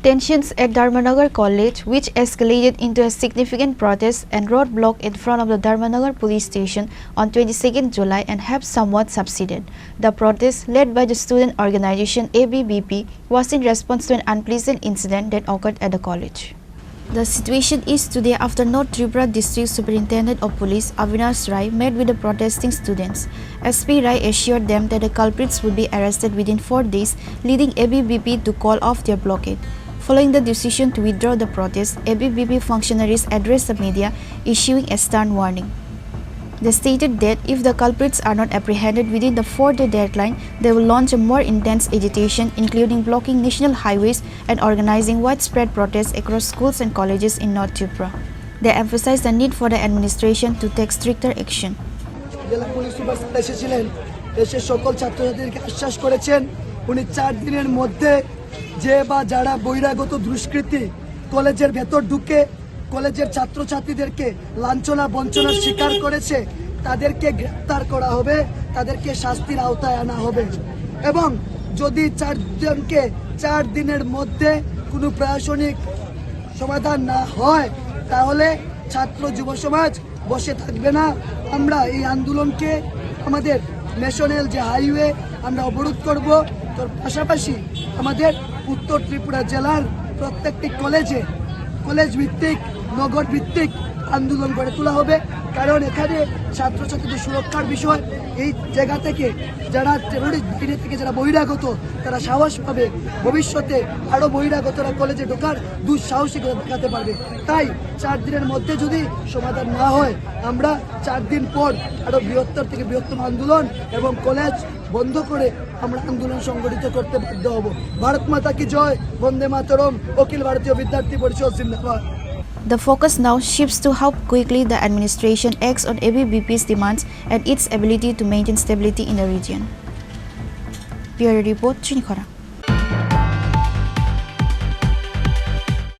Tensions at Dharmanagar College, which escalated into a significant protest and roadblock in front of the Dharmanagar police station on 22nd July and have somewhat subsided. The protest, led by the student organization ABVP, was in response to an unpleasant incident that occurred at the college. The situation is today after North Tripura District Superintendent of Police Avinash Rai met with the protesting students. SP Rai assured them that the culprits would be arrested within 4 days, leading ABVP to call off their blockade. Following the decision to withdraw the protest, ABVP functionaries addressed the media, issuing a stern warning. They stated that if the culprits are not apprehended within the 4-day deadline, they will launch a more intense agitation, including blocking national highways and organizing widespread protests across schools and colleges in North Tripura. They emphasized the need for the administration to take stricter action. জেলা police super এসেছিলেন, এসে সকল ছাত্রছাত্রীদেরকে আশ্বাস করেছেন উনি 4 দিনের মধ্যে যে বা যারা বহিরাগত দুষ্কৃতী কলেজের ভেতর ঢুকে কলেজের ছাত্রছাত্রীদেরকে লাঞ্ছনা বঞ্চনার শিকার করেছে তাদেরকে গ্রেফতার করা হবে, তাদেরকে শাস্তির আওতায় আনা হবে এবং যদি 4 জনকে 4 দিনের মধ্যে কোনো প্রশাসনিক সমাধান না হয় তাহলে ছাত্র যুব সমাজ বসে থাকবে না। আমরা এই আন্দোলনকে আমাদের ন্যাশনাল যে হাইওয়ে আমরা অবরোধ করব, তার পাশাপাশি আমাদের উত্তর ত্রিপুরা জেলার প্রত্যেকটি কলেজ ভিত্তিক নগর ভিত্তিক আন্দোলন গড়ে তোলা হবে, কারণ এখানে ছাত্রছাত্রীদের সুরক্ষার বিষয়। এই জায়গা থেকে যারা টেরোরিস্ট বাহিনী থেকে যারা বহিরাগত তারা সাহস পাবে, ভবিষ্যতে আরও বহিরাগতরা কলেজে ঢোকার দুঃসাহসিকতা দেখাতে পারবে। তাই 4 দিনের মধ্যে যদি সমাধান না হয় আমরা 4 দিন পর আরও বৃহত্তর থেকে বৃহত্তম আন্দোলন এবং কলেজ বন্ধ করে আমরা আন্দোলন সংগঠিত করতে বাধ্য হব। ভারত মাতা কি জয়, বন্দে মাতরম, অখিল ভারতীয় বিদ্যার্থী পরিষদ জিন্দাবাদ। The focus now shifts to how quickly the administration acts on ABVP's demands and its ability to maintain stability in the region. Bureau Report, Chini, Khorang.